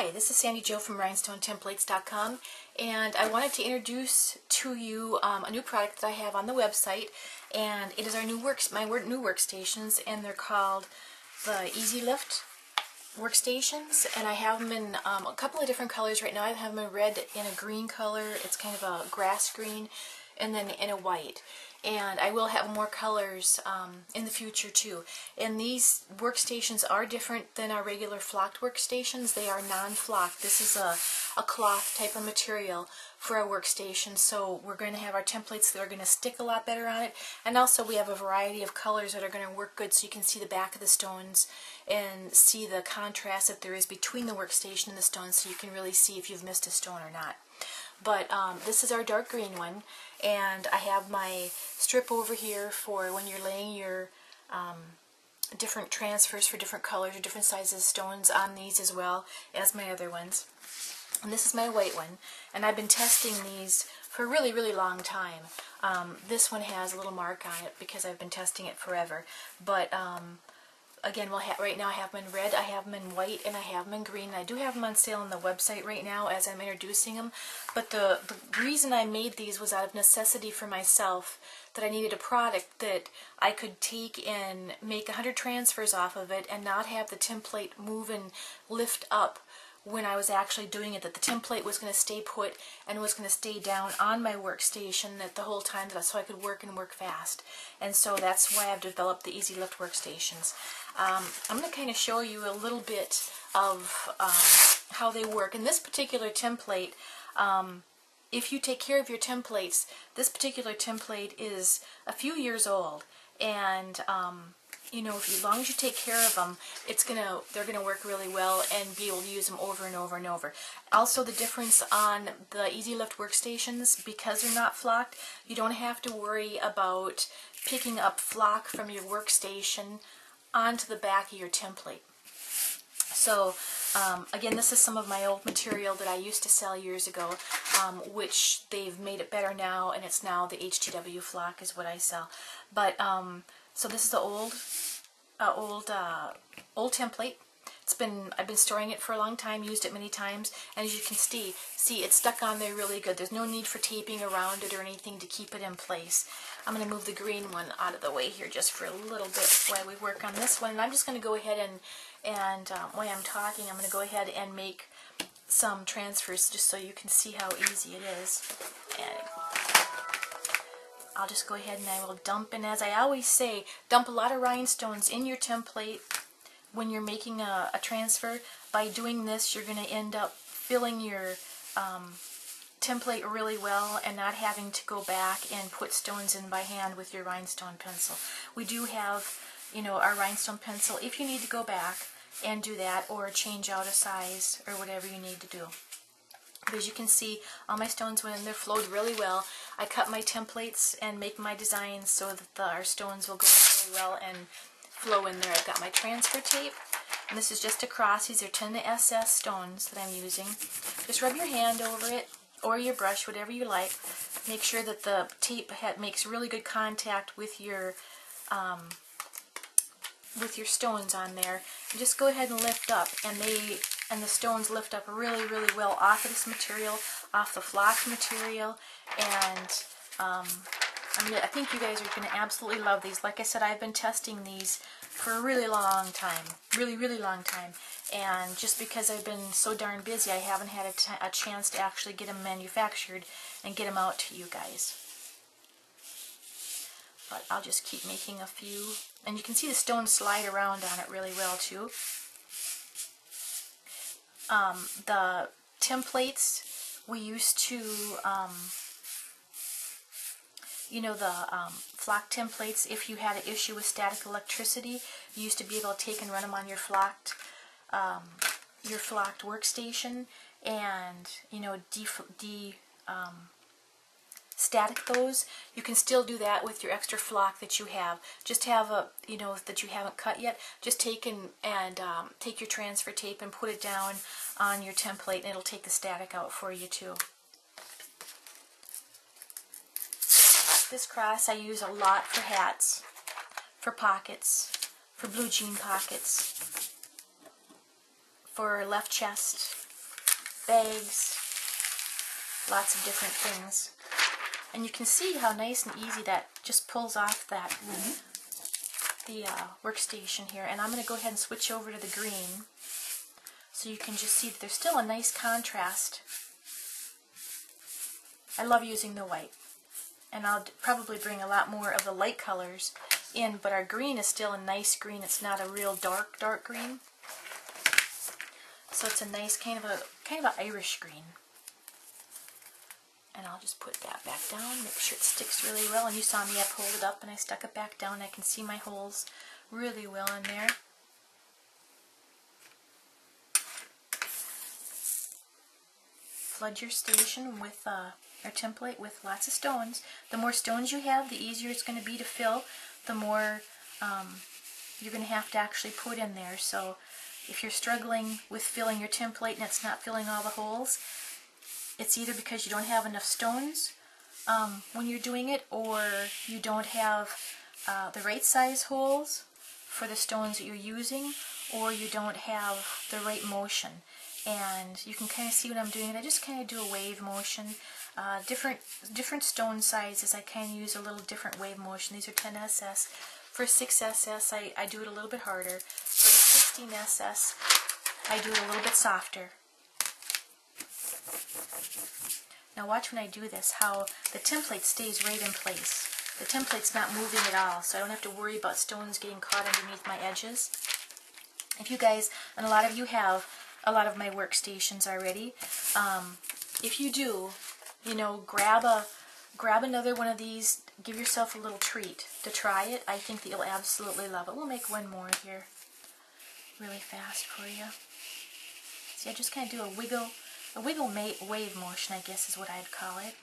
Hi, this is Sandy Jo from Rhinestonetemplates.com, and I wanted to introduce to you a new product that I have on the website, and it is our new new workstations, and they're called the EZ Lift Workstations, and I have them in a couple of different colors right now. I have them in red and a green color. It's kind of a grass green, and then in a white. And I will have more colors in the future too. And these workstations are different than our regular flocked workstations. They are non-flocked. This is a cloth type of material for our workstation, so we're going to have our templates that are going to stick a lot better on it. And also we have a variety of colors that are going to work good, so you can see the back of the stones and see the contrast that there is between the workstation and the stones, so you can really see if you've missed a stone or not. But this is our dark green one, and I have my strip over here for when you're laying your different transfers for different colors or different sizes of stones on these, as well as my other ones. And this is my white one, and I've been testing these for a really, really long time. This one has a little mark on it because I've been testing it forever. But again, right now I have them in red, I have them in white, and I have them in green. I do have them on sale on the website right now as I'm introducing them. But the reason I made these was out of necessity for myself, that I needed a product that I could take and make 100 transfers off of it and not have the template move and lift up when I was actually doing it, that the template was going to stay put and was going to stay down on my workstation the whole time, so I could work and work fast. And so that's why I've developed the EZ Lift Workstations. I'm going to kind of show you a little bit of how they work. In this particular template, if you take care of your templates, this particular template is a few years old, and you know, as long as you take care of them, they're gonna work really well and be able to use them over and over and over. Also, the difference on the EZ Lift Workstations, because they're not flocked, you don't have to worry about picking up flock from your workstation onto the back of your template. So again, this is some of my old material that I used to sell years ago, which they've made it better now, and it's now the HTW flock is what I sell. But so this is the old template. I've been storing it for a long time, used it many times, and as you can see it's stuck on there really good. There's no need for taping around it or anything to keep it in place. I'm going to move the green one out of the way here just for a little bit while we work on this one. And I'm just going to go ahead and while I'm talking, I'm going to go ahead and make some transfers just so you can see how easy it is. And I'll just go ahead and I will dump, and as I always say, dump a lot of rhinestones in your template when you're making a transfer. By doing this, you're going to end up filling your template really well and not having to go back and put stones in by hand with your rhinestone pencil. We do have, you know, our rhinestone pencil if you need to go back and do that, or change out a size or whatever you need to do. But as you can see, all my stones went in there, flowed really well. I cut my templates and make my designs so that our stones will go in really well and flow in there. I've got my transfer tape, and this is just across. These are 10 to SS stones that I'm using. Just rub your hand over it, or your brush, whatever you like. Make sure that the tape makes really good contact with your stones on there. And just go ahead and lift up, and the stones lift up really, really well off of this material, off the flocked material, and I think you guys are going to absolutely love these. Like I said, I've been testing these for a really long time, really, really long time, and just because I've been so darn busy, I haven't had a chance to actually get them manufactured and get them out to you guys. But I'll just keep making a few, and you can see the stones slide around on it really well too. The templates we used to, you know, the flocked templates, if you had an issue with static electricity, you used to be able to take and run them on your flocked workstation, and, you know, static those. You can still do that with your extra flock that you have. Just have you know, that you haven't cut yet. Just take take your transfer tape and put it down on your template, and it'll take the static out for you too. This cross I use a lot for hats, for pockets, for blue jean pockets, for left chest, bags, lots of different things. And you can see how nice and easy that just pulls off that the workstation here. And I'm going to go ahead and switch over to the green so you can just see that there's still a nice contrast. I love using the white, and I'll probably bring a lot more of the light colors in, but our green is still a nice green. It's not a real dark green. So it's a nice kind of an Irish green. And I'll just put that back down, make sure it sticks really well. And you saw me, I pulled it up and I stuck it back down. I can see my holes really well in there. Flood your station with or template with lots of stones. The more stones you have, the easier it's going to be to fill, the more you're going to have to actually put in there. So if you're struggling with filling your template and it's not filling all the holes, it's either because you don't have enough stones when you're doing it, or you don't have the right size holes for the stones that you're using, or you don't have the right motion. And you can kind of see what I'm doing. I just kind of do a wave motion. Different stone sizes, I kind of use a little different wave motion. These are 10SS. For 6SS, I do it a little bit harder. For 16SS, I do it a little bit softer. Now watch when I do this, how the template stays right in place. The template's not moving at all, so I don't have to worry about stones getting caught underneath my edges. If you guys, and a lot of you have a lot of my workstations already, if you do, you know, grab another one of these, give yourself a little treat to try it. I think that you'll absolutely love it. We'll make one more here really fast for you. See, I just kind of do a wiggle wave motion, I guess is what I'd call it.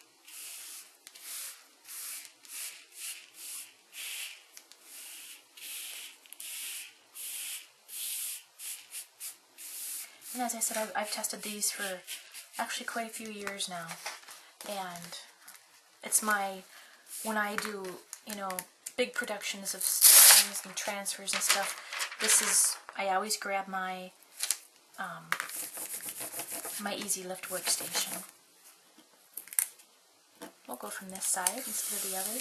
And as I said, I've tested these for actually quite a few years now. And it's when I do, you know, big productions of stones and transfers and stuff, I always grab my my EZ Lift Workstation. We'll go from this side instead of the other.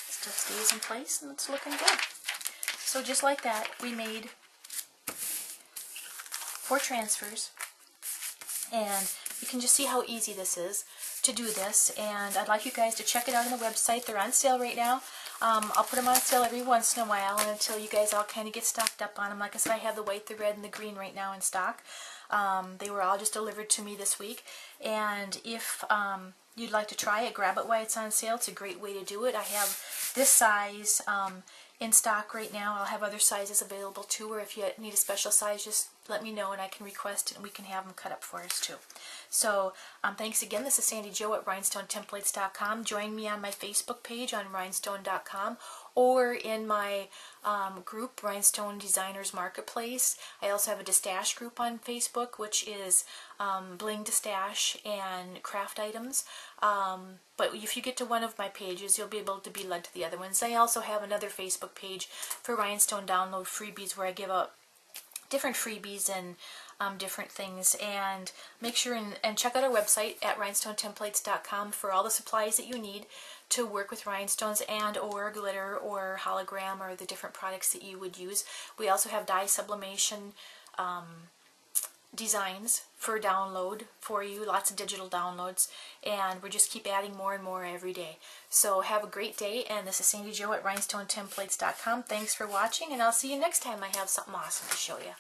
Still stays in place and it's looking good. So just like that, we made 4 transfers, and you can just see how easy this is to do this. And I'd like you guys to check it out on the website. They're on sale right now. I'll put them on sale every once in a while, and until you guys all kind of get stocked up on them. Like I said, I have the white, the red, and the green right now in stock. They were all just delivered to me this week, and if you'd like to try it, grab it while it's on sale. It's a great way to do it. I have this size in stock right now. I'll have other sizes available too, or if you need a special size, just let me know and I can request it and we can have them cut up for us too. So thanks again. This is Sandy Jo at Rhinestonetemplates.com. Join me on my Facebook page on rhinestone.com, or in my group, Rhinestone Designers Marketplace. I also have a Destash group on Facebook, which is bling Destash and craft items. But if you get to one of my pages, you'll be able to be led to the other ones. I also have another Facebook page for Rhinestone Download Freebies, where I give out different freebies and different things. And make sure and check out our website at rhinstonetemplates.com for all the supplies that you need to work with rhinestones and or glitter or hologram or the different products that you would use. We also have dye sublimation designs for download for you, lots of digital downloads, and we just keep adding more and more every day. So have a great day, and this is Sandy Jo at Rhinestonetemplates.com. Thanks for watching, and I'll see you next time I have something awesome to show you.